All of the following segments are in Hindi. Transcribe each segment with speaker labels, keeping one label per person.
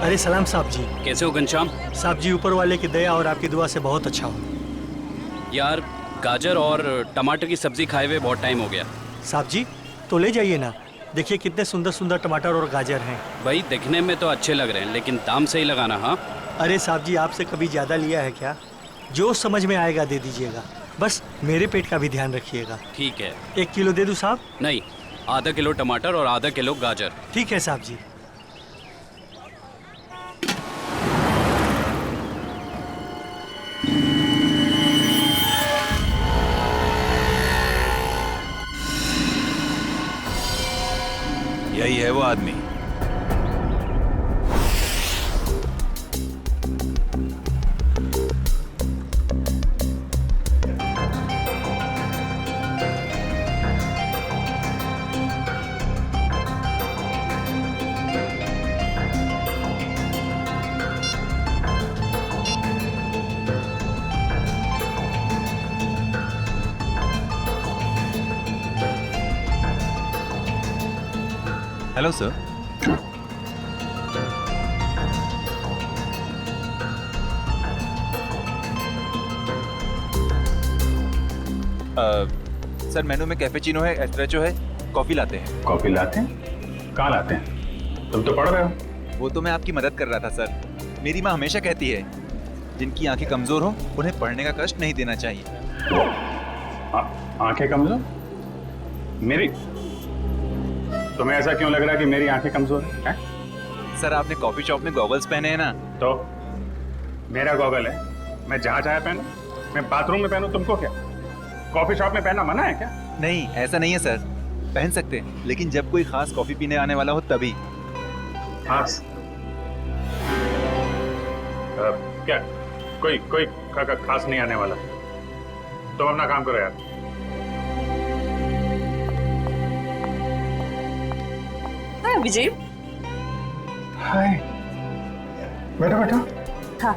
Speaker 1: अरे सलाम साहब जी।
Speaker 2: कैसे हो घनश्याम?
Speaker 1: साहब जी ऊपर वाले की दया और आपकी दुआ से बहुत अच्छा हो।
Speaker 2: यार गाजर और टमाटर की सब्जी खाए हुए बहुत टाइम हो गया।
Speaker 1: साहब जी तो ले जाइए ना, देखिए कितने सुंदर सुंदर टमाटर और गाजर हैं।
Speaker 2: भाई दिखने में तो अच्छे लग रहे हैं लेकिन दाम सही लगाना। हाँ
Speaker 1: अरे साहब जी आपसे कभी ज़्यादा लिया है क्या? जो समझ में आएगा दे दीजिएगा, बस मेरे पेट का भी ध्यान रखिएगा।
Speaker 2: ठीक है।
Speaker 1: 1 किलो दे दूँ साहब?
Speaker 2: नहीं, आधा किलो टमाटर और आधा किलो गाजर।
Speaker 1: ठीक है साहब जी।
Speaker 3: यही है वो आदमी। Hello sir. सर मेनू में कैफेचिनो है, एस्प्रेसो है, कॉफी लाते हैं।
Speaker 4: कॉफी लाते हैं? कहाँ लाते हैं? तुम तो पढ़ रहे हो।
Speaker 3: वो तो मैं आपकी मदद कर रहा था सर। मेरी माँ हमेशा कहती है जिनकी आंखें कमजोर हो उन्हें पढ़ने का कष्ट नहीं देना चाहिए।
Speaker 4: आंखें कमजोर? मेरी? तुम्हें ऐसा क्यों लग रहा है कि मेरी आंखें कमजोर है?
Speaker 3: सर आपने कॉफी शॉप में गॉगल्स पहने हैं ना।
Speaker 4: तो मेरा गॉगल है, मैं जहाँ चाहे पहनूं। मैं बाथरूम में पहनूं, तुमको क्या? कॉफी शॉप में पहनना मना है क्या?
Speaker 3: नहीं ऐसा नहीं है सर, पहन सकते हैं लेकिन जब कोई खास कॉफी पीने आने वाला हो तभी।
Speaker 4: खास? क्या कोई कोई खास नहीं आने वाला? तो अपना काम करो यार।
Speaker 5: हाय विजय।
Speaker 4: हाय, बैठो बैठो।
Speaker 5: हाँ।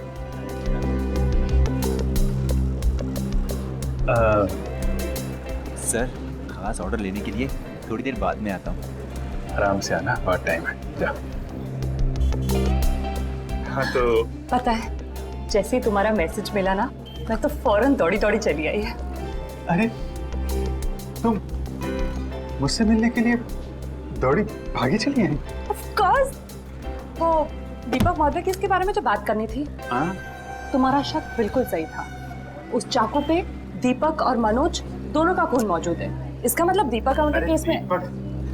Speaker 3: सर खास ऑर्डर लेने के लिए थोड़ी देर बाद में आता हूँ।
Speaker 4: आराम से आना, बहुत टाइम है। जा। हाँ तो
Speaker 5: पता है जैसे ही तुम्हारा मैसेज मिला ना, मैं तो फौरन दौड़ी दौड़ी चली आई है।
Speaker 4: अरे तुम मुझसे मिलने के लिए दौड़ी भागी चली आई?
Speaker 5: Of course. वो दीपक महोदय की इसके बारे में जो बात करनी थी,
Speaker 4: हाँ?
Speaker 5: तुम्हारा शक बिल्कुल सही था। उस चाकू पे दीपक और मनोज दोनों का खून मौजूद है। इसका मतलब दीपक का मतलब केस में।
Speaker 4: दीपक,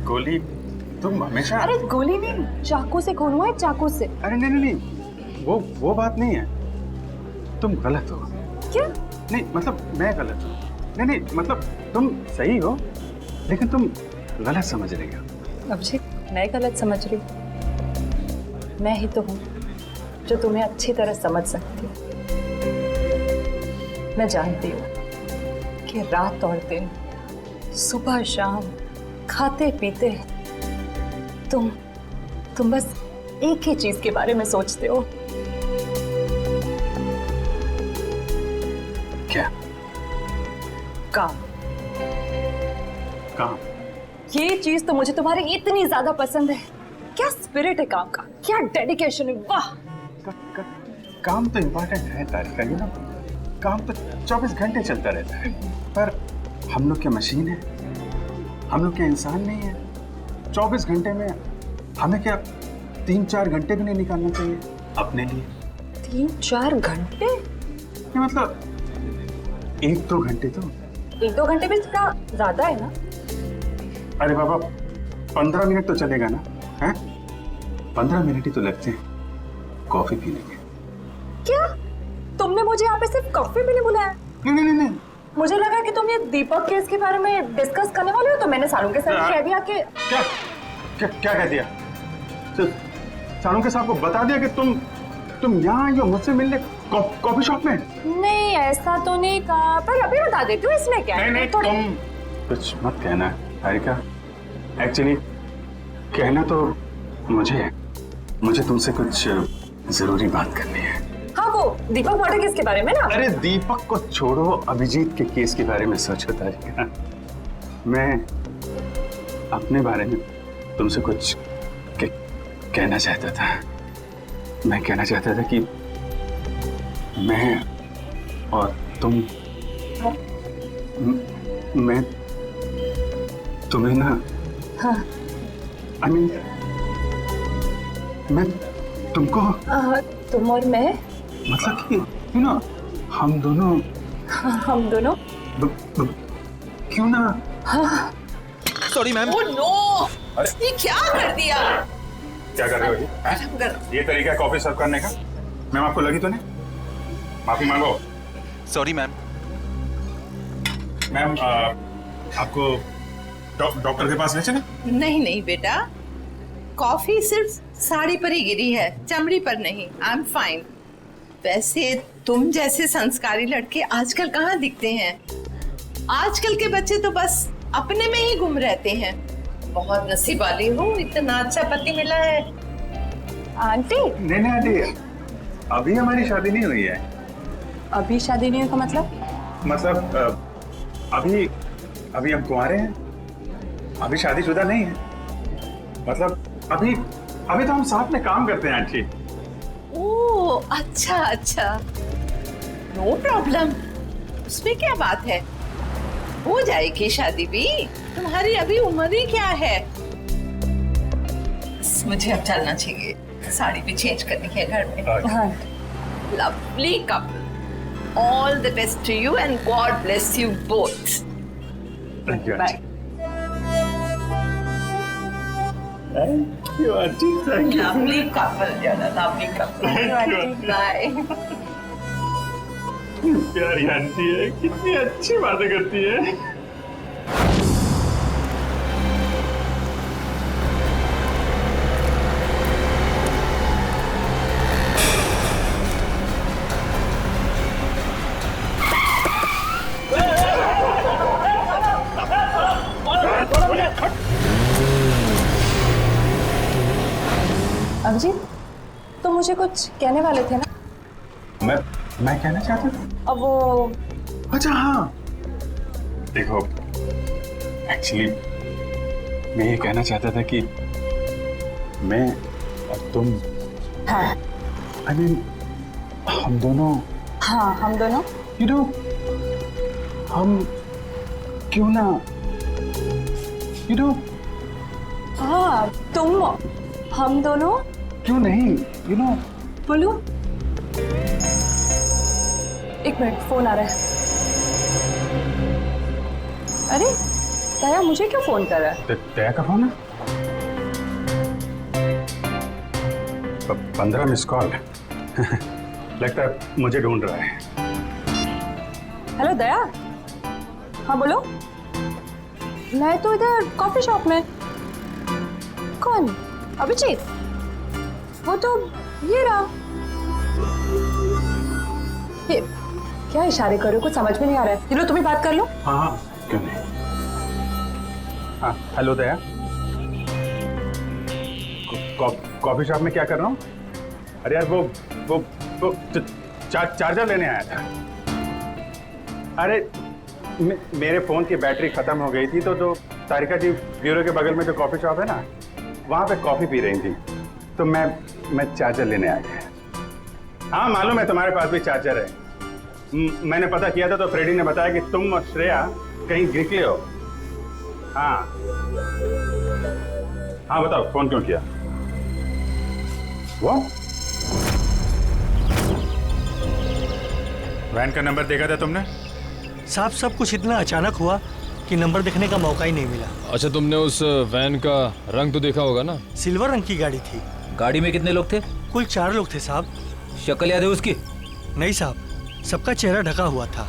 Speaker 4: गोली, तुम हमेशा।
Speaker 5: अरे गोली नहीं, चाकू से खून हुआ है, चाकू से।
Speaker 4: अरे नहीं नहीं नहीं, वो बात नहीं है। तुम गलत हो।
Speaker 5: क्या?
Speaker 4: नहीं मतलब मैं गलत हूँ। नहीं नहीं मतलब तुम सही हो लेकिन तुम गलत समझ रही हो।
Speaker 5: अभिषेक मैं गलत समझ रही हूँ? मैं ही तो हूँ जो तुम्हें अच्छी तरह समझ सकती हूँ। मैं जानती हूँ कि रात और दिन, सुबह शाम, खाते पीते तुम बस एक ही चीज के बारे में सोचते हो।
Speaker 4: क्या?
Speaker 5: काम।
Speaker 4: काम?
Speaker 5: ये चीज तो मुझे तुम्हारी इतनी ज्यादा पसंद है। क्या स्पिरिट है काम का, क्या डेडिकेशन है, वाह।
Speaker 4: काम तो इम्पोर्टेंट है तारिका, यू नो। काम तो 24 घंटे चलता रहता है, पर हम लोग क्या मशीन है? हम लोग क्या इंसान नहीं है? 24 घंटे में हमें क्या 3-4 घंटे भी नहीं निकालना चाहिए अपने लिए?
Speaker 5: 3-4 घंटे?
Speaker 4: ये मतलब 1-2 घंटे तो।
Speaker 5: 1-2 घंटे भी इतना ज्यादा है ना?
Speaker 4: अरे बाबा 15 मिनट तो चलेगा ना? हैं? 15 मिनट ही तो लगते हैं कॉफी पीने के।
Speaker 5: क्या तुमने मुझे यहाँ पे सिर्फ कॉफी पीने बुलाया?
Speaker 4: नहीं नहीं नहीं।
Speaker 5: मुझे लगा कि तुम ये दीपक केस के बारे में डिस्कस करने वाले हो, तो मैंने सालू के साथ कह दिया कि।
Speaker 4: क्या क्या क्या कह दिया? सालू के साहब को बता दिया कि तुम यहाँ आई हो मुझसे मिलने कॉफी शॉप में?
Speaker 5: नहीं ऐसा तो नहीं कहा, पर अभी बता देती हूँ, इसमें क्या है।
Speaker 4: नहीं तुम कुछ मत कहना हारिका। एक्चुअली कहना तो मुझे तुमसे कुछ जरूरी बात करनी है।
Speaker 5: हाँ वो दीपक मर्डर केस के बारे में ना?
Speaker 4: अरे दीपक को छोड़ो, अभिजीत के केस के बारे में सोचो तारिका। मैं अपने बारे में तुमसे कुछ कहना चाहता था। मैं कहना चाहता था कि मैं और तुम मैं तुम्हें ना
Speaker 5: हाँ
Speaker 4: I mean, मैं तुमको
Speaker 5: तुम और मैं
Speaker 4: मतलब कि हम दोनों
Speaker 5: हम दोनों
Speaker 4: क्यों ना
Speaker 3: सॉरी मैम।
Speaker 6: ओह नो, ये क्या कर दिया?
Speaker 4: क्या कर रहे हो जी? ये तरीका है कॉफी सर्व करने का? मैम आपको लगी तो नहीं? माफी मांगो।
Speaker 3: Sorry ma'am.
Speaker 4: मैम आपको डॉक्टर के पास ले चले?
Speaker 6: नहीं नहीं बेटा, कॉफी सिर्फ साड़ी पर ही गिरी है, चमड़ी पर नहीं। I am fine. वैसे तुम जैसे संस्कारी लड़के आजकल कहाँ दिखते हैं? आजकल के बच्चे तो बस अपने में ही गुम रहते हैं। बहुत नसीब वाली हो, इतना अच्छा पति मिला है।
Speaker 5: आंटी
Speaker 4: नहीं आंटी, अभी हमारी शादी नहीं हुई है।
Speaker 5: अभी शादी नहीं हुई का मतलब
Speaker 4: अभी हम कुंवारे हैं, अभी शादीशुदा नहीं है। मतलब अभी तो हम साथ में काम करते हैं आंटी।
Speaker 6: ओह अच्छा अच्छा, नो प्रॉब्लम, उसमें क्या बात है, हो जाएगी शादी भी। तुम्हारी अभी उम्र ही क्या है। बस मुझे अब चलना चाहिए, साड़ी भी चेंज करनी है घर में।
Speaker 5: हाँ
Speaker 6: lovely couple, all the best to you and God bless you both.
Speaker 5: Bye.
Speaker 4: Thank you, auntie. Thank you.
Speaker 6: Lovely couple, lovely couple. Bye.
Speaker 4: प्यारी आंटी है, कितनी अच्छी बातें करती है।
Speaker 5: अभिजीत, तो मुझे कुछ कहने वाले थे ना?
Speaker 4: मैं कहना चाहता था।
Speaker 5: अब वो
Speaker 4: अच्छा हाँ, देखो एक्चुअली मैं ये कहना चाहता था कि मैं और तुम,
Speaker 5: हाँ
Speaker 4: I mean, हम दोनों,
Speaker 5: हाँ हम दोनों
Speaker 4: you know, हम क्यों ना, you know,
Speaker 5: हाँ तुम हम दोनों
Speaker 4: क्यों नहीं, you know,
Speaker 5: बोलू। एक मिनट, फोन आ रहा है। अरे दया मुझे क्यों फोन कर रहा है?
Speaker 4: दया का फोन है? 15 मिस कॉल। लगता है मुझे ढूंढ रहा है।
Speaker 5: हेलो दया। हाँ बोलो। मैं तो इधर कॉफी शॉप में। कौन? अभिजीत? वो तो ये रहा। ये क्या इशारे कर रहे हो? कुछ समझ में नहीं आ रहा है। चलो तुम्हें बात कर लो।
Speaker 4: हाँ हाँ क्यों नहीं। हाँ हेलो दया, कॉफी शॉप में क्या कर रहा हूँ? अरे यार वो चार्जर लेने आया था। अरे मेरे फोन की बैटरी खत्म हो गई थी, तो जो तारिका जी ब्यूरो के बगल में जो कॉफी शॉप है ना, वहाँ पे कॉफी पी रही थी, तो मैं चार्जर लेने आ गया। हाँ मालूम है तुम्हारे पास भी चार्जर है। मैंने पता किया था तो फ्रेडी ने बताया कि तुम और श्रेया कहीं निकले हो। हाँ हाँ बताओ फोन क्यों किया? वो वैन का नंबर देखा था तुमने?
Speaker 1: साहब सब कुछ इतना अचानक हुआ कि नंबर देखने का मौका ही नहीं मिला।
Speaker 7: अच्छा तुमने उस वैन का रंग तो देखा होगा ना?
Speaker 1: सिल्वर रंग की गाड़ी थी।
Speaker 8: गाड़ी में कितने लोग थे?
Speaker 1: कुल 4 लोग थे साहब।
Speaker 8: शक्ल याद है उसकी?
Speaker 1: नहीं साहब, सबका चेहरा ढका हुआ था।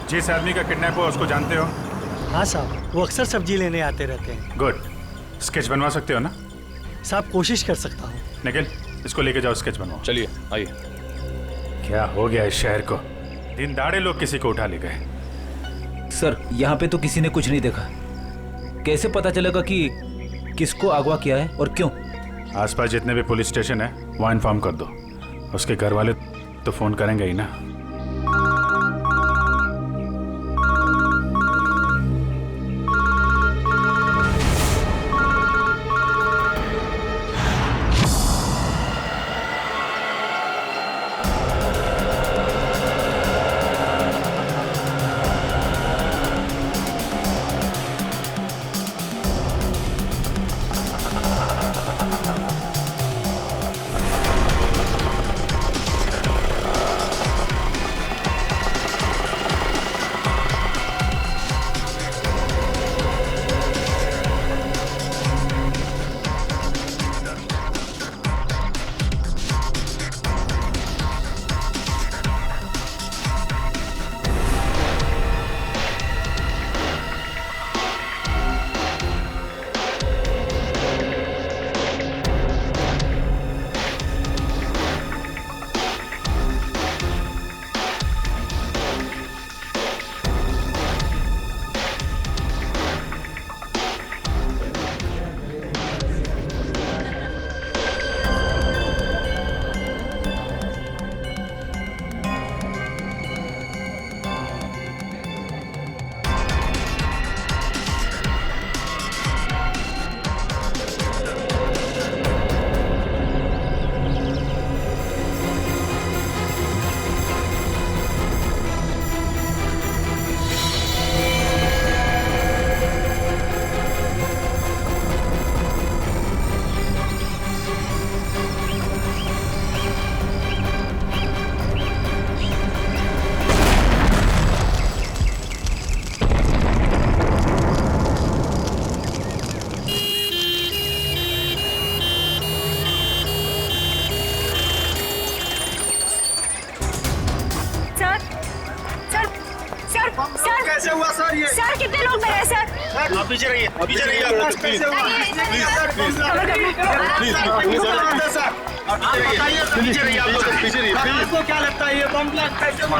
Speaker 4: जिस आदमी का किडनैप हुआ उसको जानते हो?
Speaker 1: हाँ साहब, वो अक्सर सब्जी लेने आते रहते हैं।
Speaker 4: गुड। स्केच बनवा सकते हो ना?
Speaker 1: साहब कोशिश कर सकता हूँ।
Speaker 4: निखिल इसको लेके जाओ, स्केच बनवाओ।
Speaker 7: चलिए आइए।
Speaker 4: क्या हो गया इस शहर को? दिन दाड़े लोग किसी को उठा ले गए।
Speaker 8: सर यहाँ पे तो किसी ने कुछ नहीं देखा। कैसे पता चलेगा कि किसको अगवा किया है और क्यों?
Speaker 4: आसपास जितने भी पुलिस स्टेशन है वहाँ इन्फॉर्म कर दो। उसके घर वाले तो फोन करेंगे ही ना। कैसे हुआ सर ये?
Speaker 5: सर कितने लोग मरे सर?
Speaker 4: आप पीछे रहिए, पीछे रहिए। कैसे हुआ? प्लीज सर, प्लीज सर, आप पीछे रहिए, आप लोग पीछे रहिए। आपको क्या लगता है ये बम ब्लास्ट कैसे हुआ?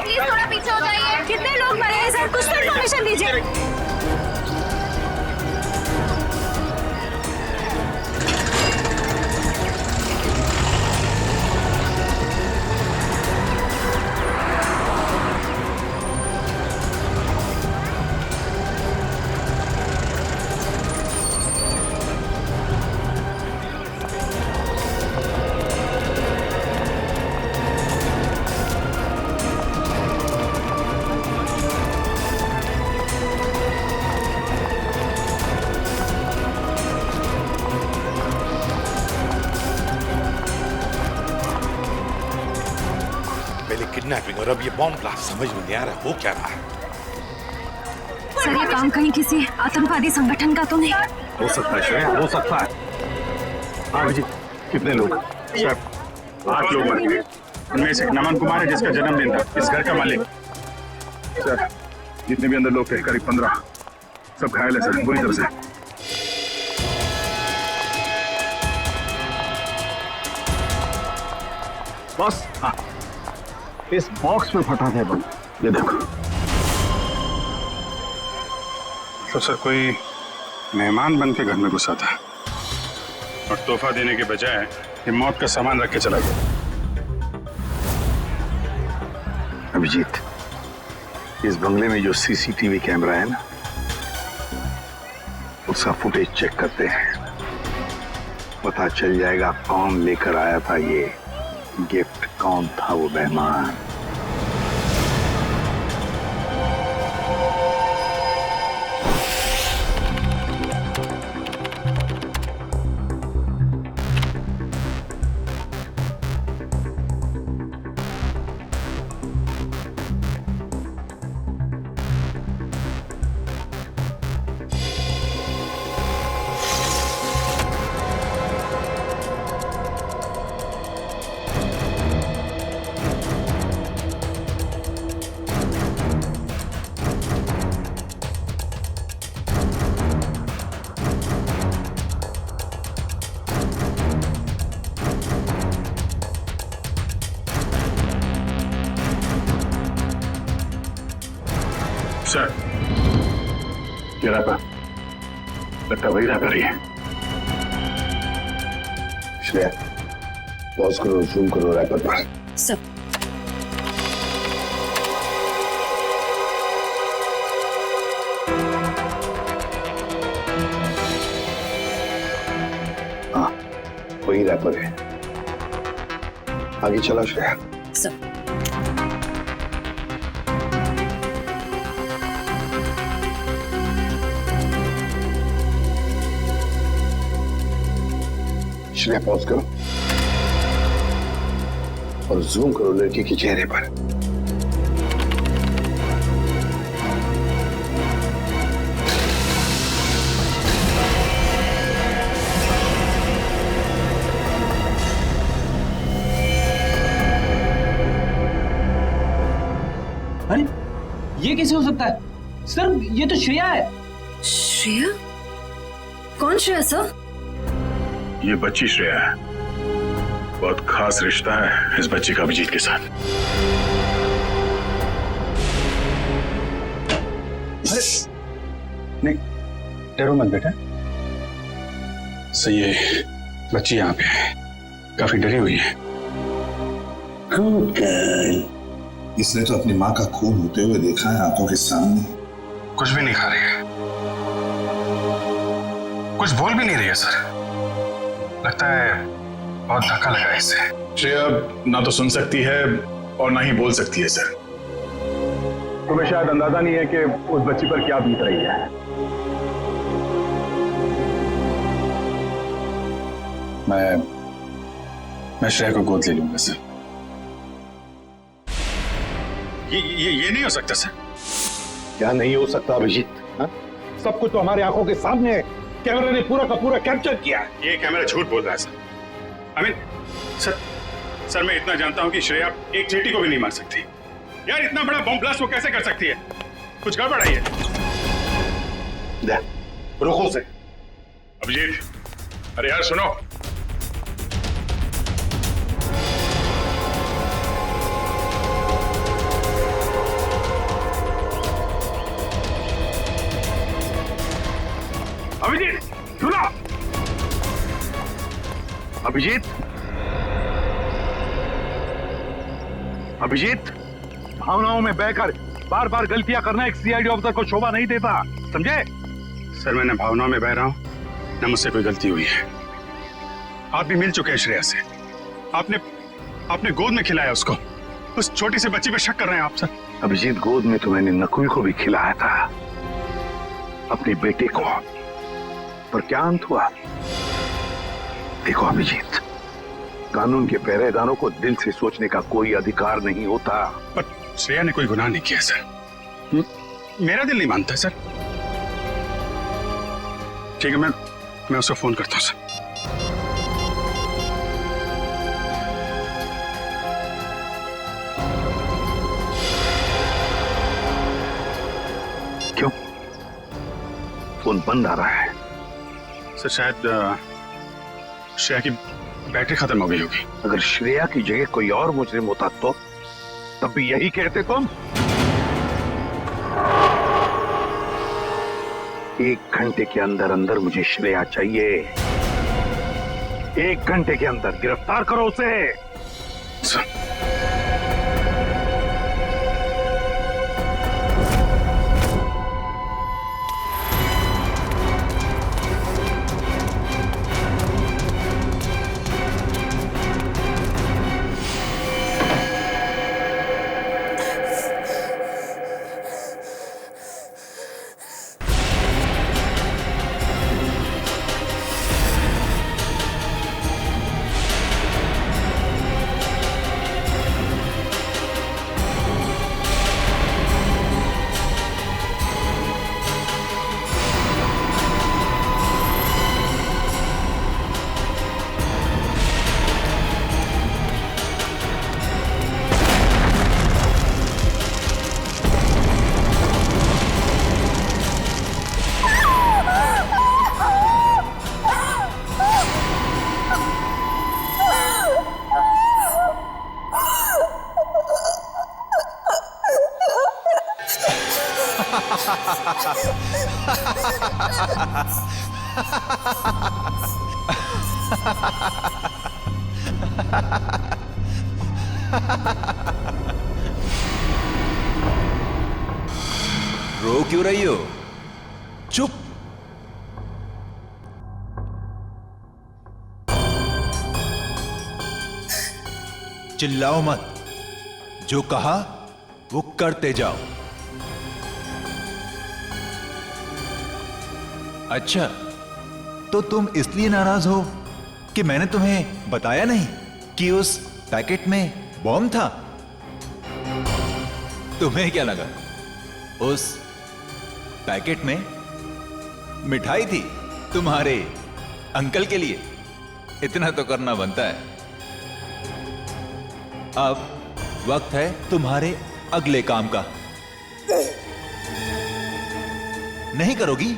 Speaker 5: प्लीज थोड़ा पीछे हो जाइए। कितने लोग मरे हैं सर? कुछ तो इन्फॉर्मेशन दीजिए।
Speaker 9: किडनैपिंग और अब ये बॉम्ब ब्लास्ट, समझ में नहीं आ रहा हो क्या रहा है।
Speaker 5: सर ये काम कहीं किसी आतंकवादी संगठन का तो नहीं?
Speaker 4: हो सकता है श्रेया, हो सकता है। हाँ जी, कितने लोग? सर 8 लोग मर गए। उनमें से नमन कुमार है जिसका जन्मदिन था, इस घर का मालिक। सर जितने भी अंदर लोग थे करीब 15, सब घायल है सर बुरी तरह से। बॉस, हाँ इस बॉक्स में फटा था बम, ये देखो। तो सर कोई मेहमान बन के घर में घुसा था और तोहफा देने के बजाय ये मौत का सामान रख के चला गया। अभिजीत, इस बंगले में जो सीसीटीवी कैमरा है ना, उसका फुटेज चेक करते हैं, पता चल जाएगा कौन लेकर आया था ये गिफ्ट, कौन था वो मेहमान। सर ये रैपर लगता वही रैपर ही है। श्रेया पॉज करो, जूम करो रैपर पर।
Speaker 5: सब
Speaker 4: हाँ वही रैपर है। आगे चला श्रेया।
Speaker 5: सब
Speaker 4: श्रेया पॉज करो और जूम करो लड़की के चेहरे पर।
Speaker 10: अरे ये कैसे हो सकता है सर? ये तो श्रेया है।
Speaker 5: श्रेया? कौन श्रेया सर?
Speaker 4: ये बच्ची श्रेया है। बहुत खास रिश्ता है इस बच्ची का अभिजीत के साथ। नहीं डरो मत बेटा। सही है, बच्ची यहाँ पे है, काफी डरी हुई है।
Speaker 11: इसने तो अपनी माँ का खून होते हुए देखा है आंखों के सामने।
Speaker 4: कुछ भी नहीं खा रही है, कुछ बोल भी नहीं रही है सर। लगता है बहुत धक्का लगा है इससे। श्रेया ना तो सुन सकती है और ना ही बोल सकती है सर। तुम्हें शायद अंदाजा नहीं है कि उस बच्ची पर क्या बीत रही है। मैं श्रेया को गोद ले लूंगा सर। ये नहीं हो सकता सर।
Speaker 11: क्या नहीं हो सकता अभिजीत? सब कुछ तो हमारे आंखों के सामने है। कैमरा ने पूरा का पूरा कैप्चर किया।
Speaker 4: ये कैमरा झूठ बोल रहा है सर। सर मैं इतना जानता हूं कि श्रेया एक चींटी को भी नहीं मार सकती। यार इतना बड़ा बॉम्ब ब्लास्ट वो कैसे कर सकती है? कुछ गड़बड़ है ये।
Speaker 11: रुको से।
Speaker 4: अभिजीत, अरे यार सुनो। अभिजीत सुनो। अभिजीत, अभिजीत, भावनाओं में बहकर बार बार गलतियां करना एक सीआईडी ऑफिसर को शोभा नहीं देता, समझे? सर मैं न भावनाओं में बह रहा हूं न मुझसे कोई गलती हुई है। आप भी मिल चुके हैं श्रेया से। आपने गोद में खिलाया उसको। उस छोटी सी बच्ची पे शक कर रहे हैं आप सर?
Speaker 11: अभिजीत, गोद में तो मैंने नकुल को भी खिलाया था, अपने बेटे को, पर क्या अंत हुआ? देखो अभिजीत, कानून के पहरेदारों को दिल से सोचने का कोई अधिकार नहीं होता।
Speaker 4: पर श्रेया ने कोई गुनाह नहीं किया सर। मेरा दिल नहीं मानता सर। ठीक है, मैं उसको फोन करता हूं सर।
Speaker 11: क्यों फोन बंद आ रहा है?
Speaker 4: सर शायद श्रेया की बैटरी खत्म हो गई होगी।
Speaker 11: अगर श्रेया की जगह कोई और मुजरिम होता तो तब भी यही कहते तुम? 1 घंटे के अंदर अंदर मुझे श्रेया चाहिए। 1 घंटे के अंदर गिरफ्तार करो उसे।
Speaker 3: रो क्यों रही हो? चुप। चिल्लाओ मत, जो कहा वो करते जाओ। अच्छा, तो तुम इसलिए नाराज हो कि मैंने तुम्हें बताया नहीं कि उस पैकेट में बॉम्ब था? तुम्हें क्या लगा उस पैकेट में मिठाई थी तुम्हारे अंकल के लिए? इतना तो करना बनता है। अब वक्त है तुम्हारे अगले काम का। नहीं करोगी?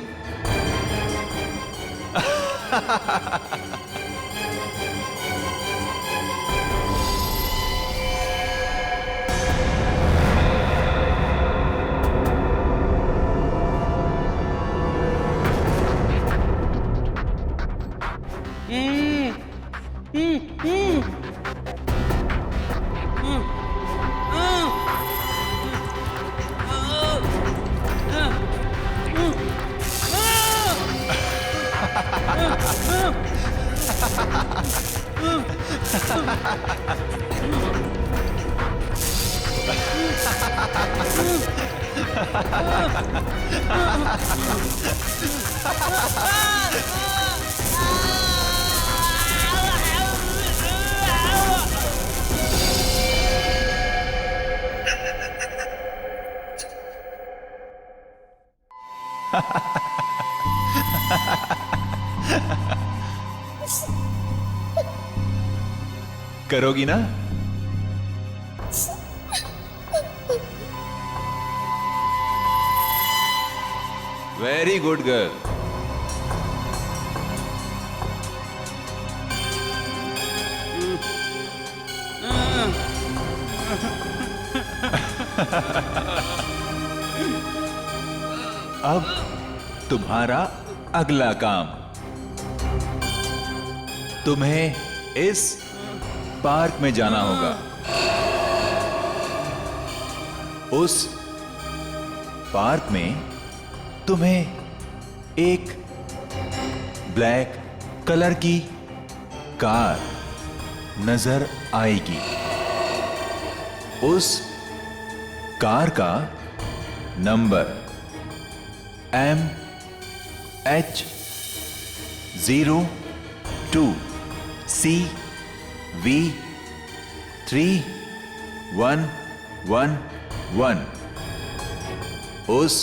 Speaker 3: करोगी ना? Very good girl. अब तुम्हारा अगला काम, तुम्हें इस पार्क में जाना होगा। उस पार्क में तुम्हें एक ब्लैक कलर की कार नजर आएगी। उस कार का नंबर MH02CV3111। उस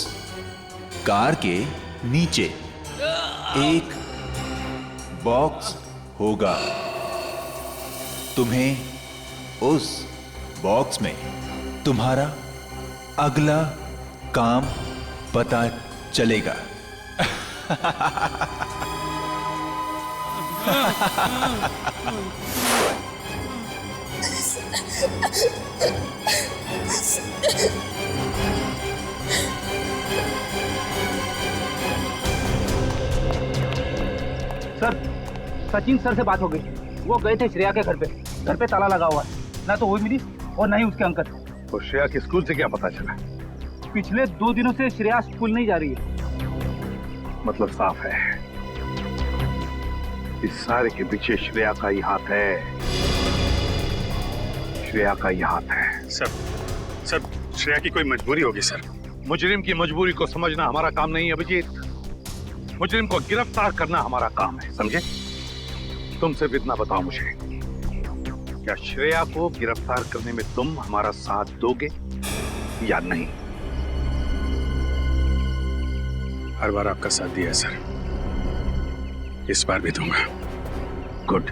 Speaker 3: कार के नीचे एक बॉक्स होगा। तुम्हें उस बॉक्स में तुम्हारा अगला काम पता चलेगा।
Speaker 10: सर, सचिन सर से बात हो गई। वो गए थे श्रेया के घर पे। घर पे ताला लगा हुआ है, ना तो वो मिली और ना ही उसके अंकल।
Speaker 11: तो श्रेया के स्कूल से क्या पता चला?
Speaker 10: पिछले 2 दिनों से श्रेया स्कूल नहीं जा रही है।
Speaker 11: मतलब साफ है, इस सारे के पीछे श्रेया का ही हाथ है। श्रेया का ही हाथ है।
Speaker 4: सर श्रेया की कोई मजबूरी होगी सर।
Speaker 11: मुजरिम की मजबूरी को समझना हमारा काम नहीं है अभिजीत। मुजरिम को गिरफ्तार करना हमारा काम है, समझे? तुम सिर्फ इतना बताओ मुझे, क्या श्रेया को गिरफ्तार करने में तुम हमारा साथ दोगे या नहीं?
Speaker 4: हर बार आपका साथ दिया है सर, इस बार भी दूंगा।
Speaker 11: गुड।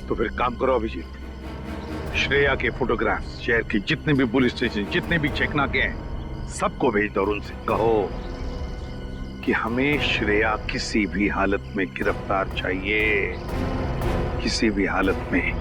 Speaker 11: तो फिर काम करो अभिजीत, श्रेया के फोटोग्राफ्स शहर की जितने भी पुलिस स्टेशन, जितने भी चेकनाके हैं, सबको भेज दो और उनसे कहो कि हमें श्रेया किसी भी हालत में गिरफ्तार चाहिए, किसी भी हालत में।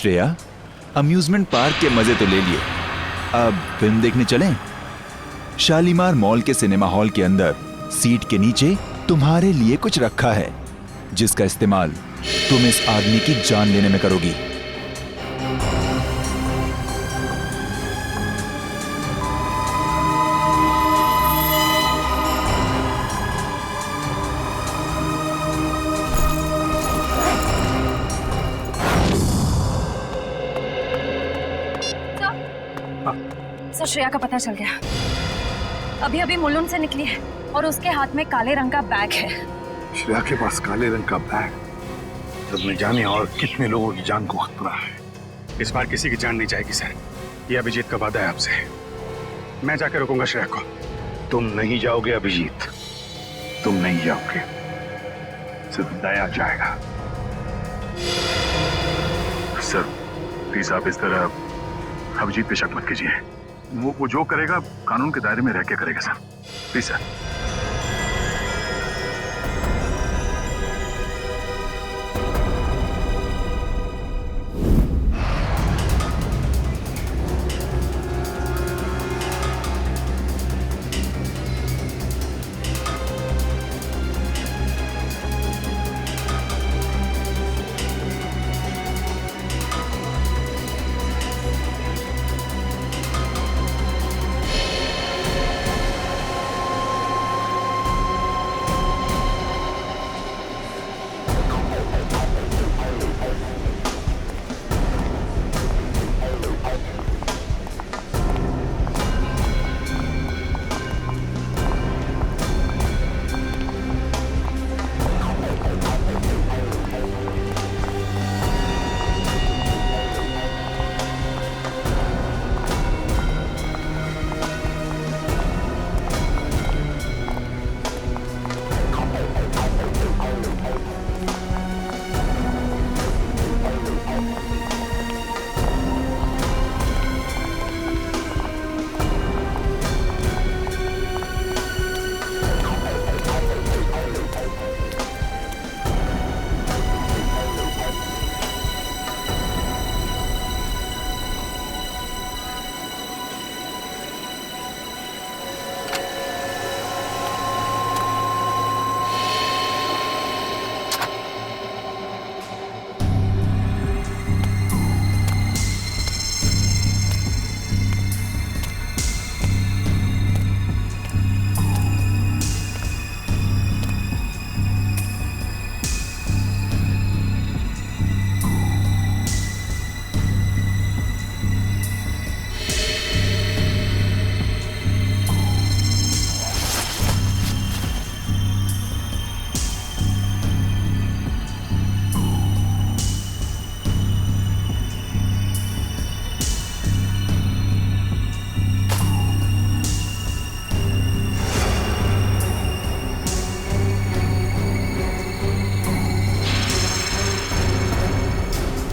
Speaker 3: श्रेया, अम्यूजमेंट पार्क के मजे तो ले लिए, अब फिल्म देखने चलें? शालीमार मॉल के सिनेमा हॉल के अंदर सीट के नीचे तुम्हारे लिए कुछ रखा है, जिसका इस्तेमाल तुम इस आदमी की जान लेने में करोगी।
Speaker 5: सर, श्रेया का पता चल गया। अभी अभी मुलुंड से निकली है और उसके हाथ में काले रंग का बैग है।
Speaker 11: श्रेया के पास काले रंग का बैग, जब न जाने और कितने लोगों की जान को खतरा है।
Speaker 4: इस बार किसी की जान नहीं जाएगी सर, ये अभिजीत का वादा है आपसे। मैं जाकर रोकूंगा श्रेया को।
Speaker 11: तुम नहीं जाओगे अभिजीत, तुम नहीं जाओगे, सिर्फ दया जाएगा। सर प्लीज आप इस तरह अभिजीत पे शक मत कीजिए। वो जो करेगा कानून के दायरे में रह के करेगा sir, please sir.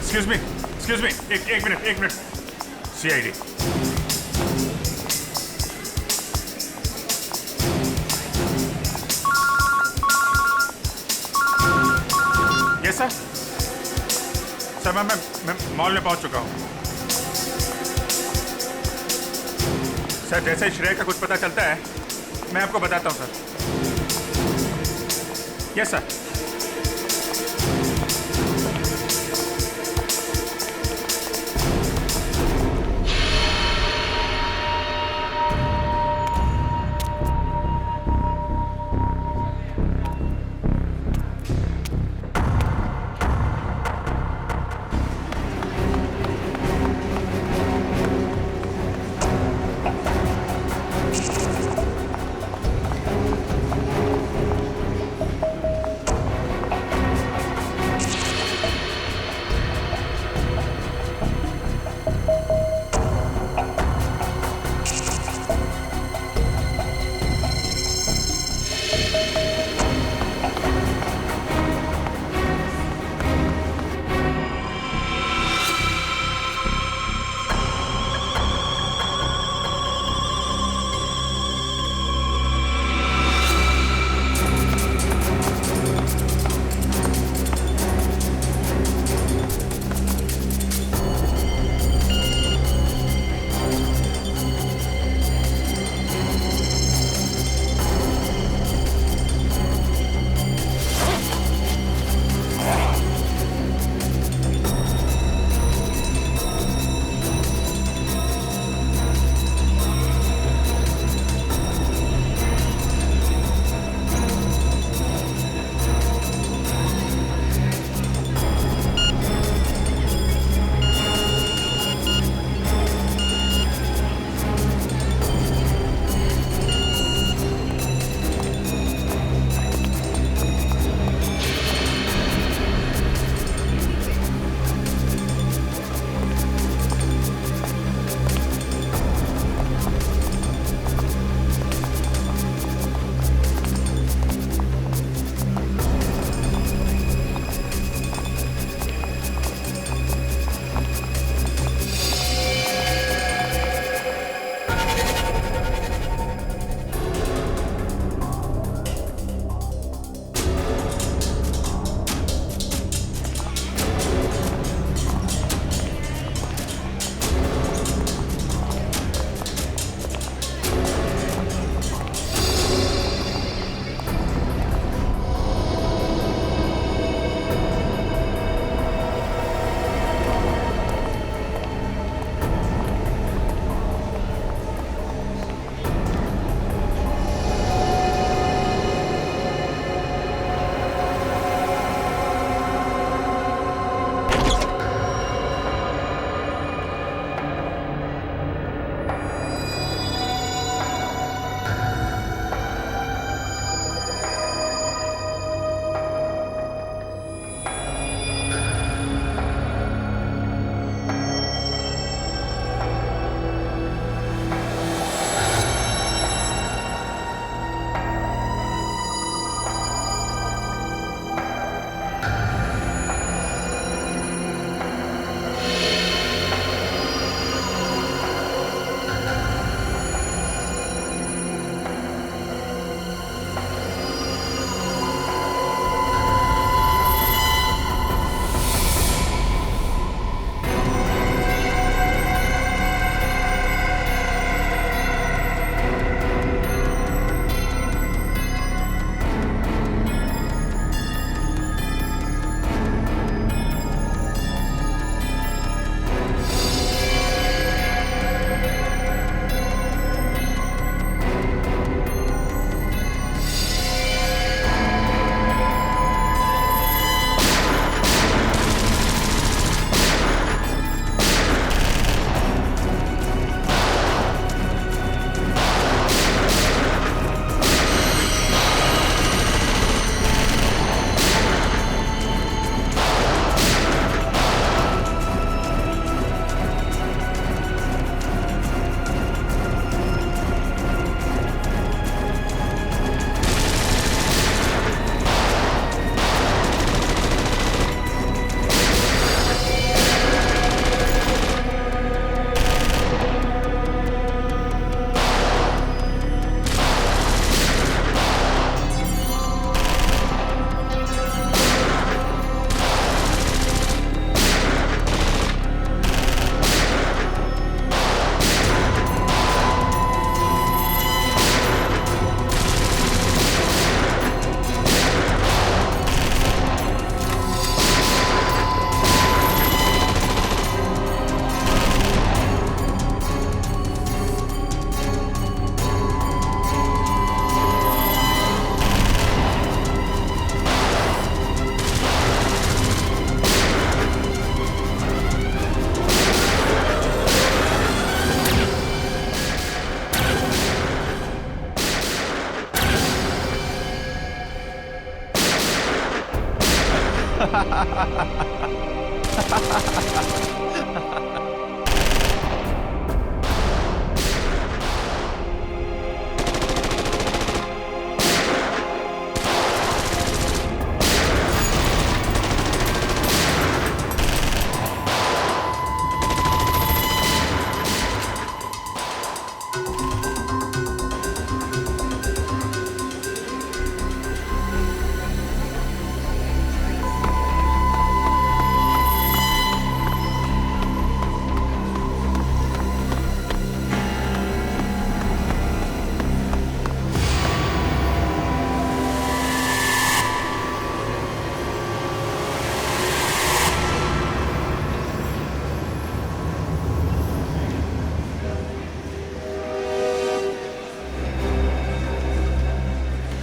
Speaker 4: Excuse me, एक मिनट। सीआईडी। Yes sir. सर मैं मॉल में पहुंच चुका हूं। सर जैसे ही श्रेया का कुछ पता चलता है मैं आपको बताता हूं सर। Yes sir.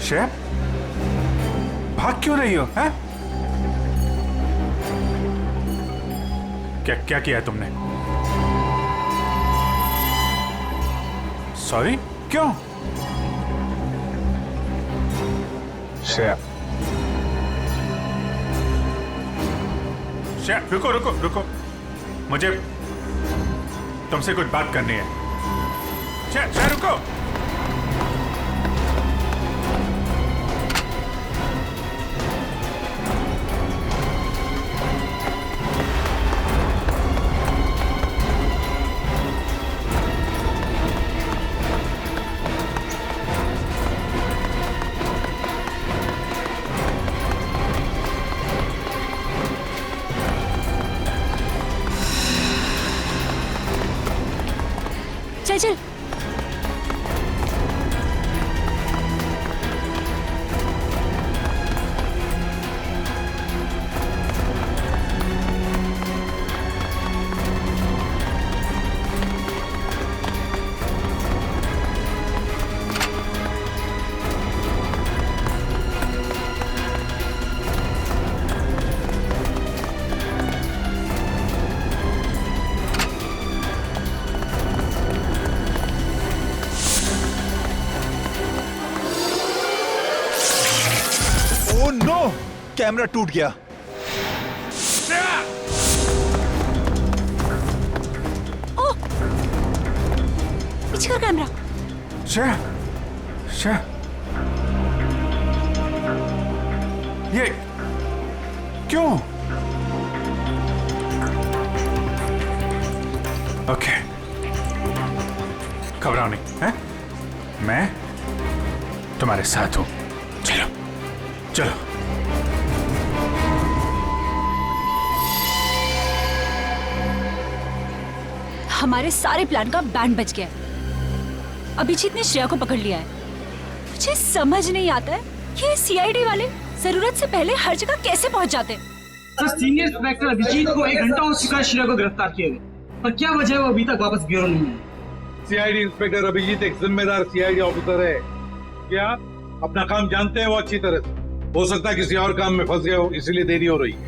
Speaker 4: श्रेया, भाग क्यों रही हो? हैं? क्या क्या किया है तुमने? सॉरी, क्यों? श्रेया, श्रेया, रुको रुको रुको, मुझे तुमसे कुछ बात करनी है। श्रेया, श्रेया रुको।
Speaker 12: चल चल।
Speaker 3: ओह नो, कैमरा टूट गया।
Speaker 12: ओह, पीछे कर कैमरा।
Speaker 4: श्रेया, श्रेया, ये क्यों? ओके, घबराओ नहीं, हैं? मैं तुम्हारे साथ हूं। चलो चलो।
Speaker 12: हमारे सारे प्लान का बैंड बज गया है। अभिजीत ने श्रेया को पकड़ लिया है। मुझे समझ नहीं आता है कि ये सीआईडी वाले जरूरत से पहले हर जगह कैसे पहुंच जाते हैं।
Speaker 10: सर, सीनियर इंस्पेक्टर अभिजीत को 1 घंटा हो चुका है श्रेया को गिरफ्तार किए हुए, पर क्या वजह है वो अभी तक वापस ब्यूरो नहीं है।
Speaker 11: सीआईडी इंस्पेक्टर अभिजीत एक जिम्मेदार सीआईडी ऑफिसर है। क्या अपना काम जानते हैं वो अच्छी तरह से? हो सकता है किसी और काम में फंस गए हो, इसीलिए देरी हो रही है।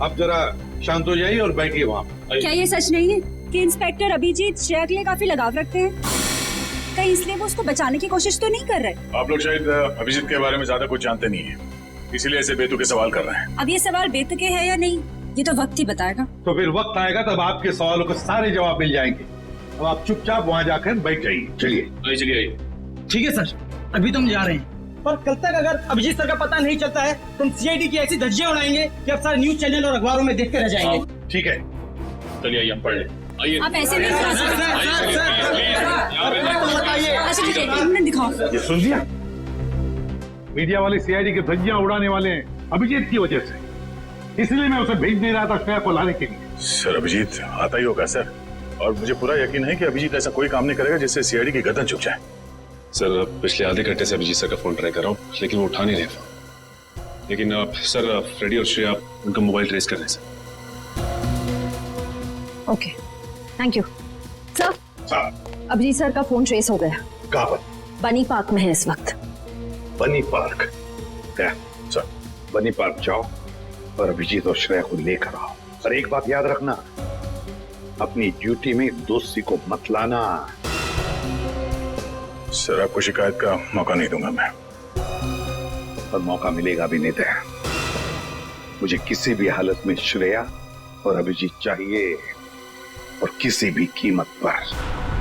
Speaker 11: आप जरा शांत हो जाइए और बैठिए वहाँ।
Speaker 12: क्या ये सच नहीं है कि इंस्पेक्टर अभिजीत श्रेया के लिए काफी लगाव रखते हैं? कहीं इसलिए वो उसको बचाने की कोशिश तो नहीं कर रहे?
Speaker 9: आप लोग शायद अभिजीत के बारे में ज्यादा कुछ जानते नहीं है, इसीलिए ऐसे बेतुके सवाल कर रहे हैं।
Speaker 12: अब ये सवाल बेतुके है या नहीं, ये तो वक्त ही बताएगा।
Speaker 11: तो फिर वक्त आएगा तब आपके सवालों के सारे जवाब मिल जाएंगे। अब आप चुपचाप वहाँ जाकर बैठ जाइए। चलिए
Speaker 9: चलिए।
Speaker 10: ठीक है सर, अभी तो हम जा रहे हैं, पर कल तक अगर अभिजीत सर का पता नहीं चलता है तो हम सीआईडी की ऐसी धज्जियां उड़ाएंगे कि अब सारे न्यूज चैनल और अखबारों में देखते रह जाएंगे।
Speaker 11: ठीक है,
Speaker 9: चलिए आइए हम पढ़ लें। आइए।
Speaker 12: आप ऐसे नहीं करा सकते। अच्छा ठीक है, 1 मिनट दिखाओ।
Speaker 11: ये सुन लिया? मीडिया वाले सीआईडी की धज्जियां उड़ाने वाले हैं अभिजीत की वजह से, इसलिए मैं उसे भेज नहीं रहा था श्रेया को लाने के लिए।
Speaker 9: सर अभिजीत आता ही होगा सर, और मुझे पूरा यकीन है कि अभिजीत ऐसा कोई काम नहीं करेगा जिससे सीआईडी की गर्दन झुक जाए।
Speaker 13: सर पिछले आधे घंटे से अभिजीत सर का फोन ट्राई कर रहा हूँ, लेकिन वो उठा नहीं रहे फोन। लेकिन सर फ्रेडी और श्रेया उनका मोबाइल ट्रेस कर रहे हैं sir.
Speaker 5: Okay, thank you sir. Abhijit sir का फोन ट्रेस हो गया।
Speaker 11: कहाँ पर?
Speaker 5: बनी पार्क में है इस वक्त।
Speaker 11: बनी पार्क? सर बनी पार्क जाओ और अभिजीत और श्रेया को लेकर आओ। और एक बात याद रखना, अपनी ड्यूटी में दोस्ती को मत लाना।
Speaker 9: सर आपको शिकायत का मौका नहीं दूंगा मैं।
Speaker 11: और मौका मिलेगा भी नहीं। मुझे किसी भी हालत में श्रेया और अभिजीत चाहिए, और किसी भी कीमत पर।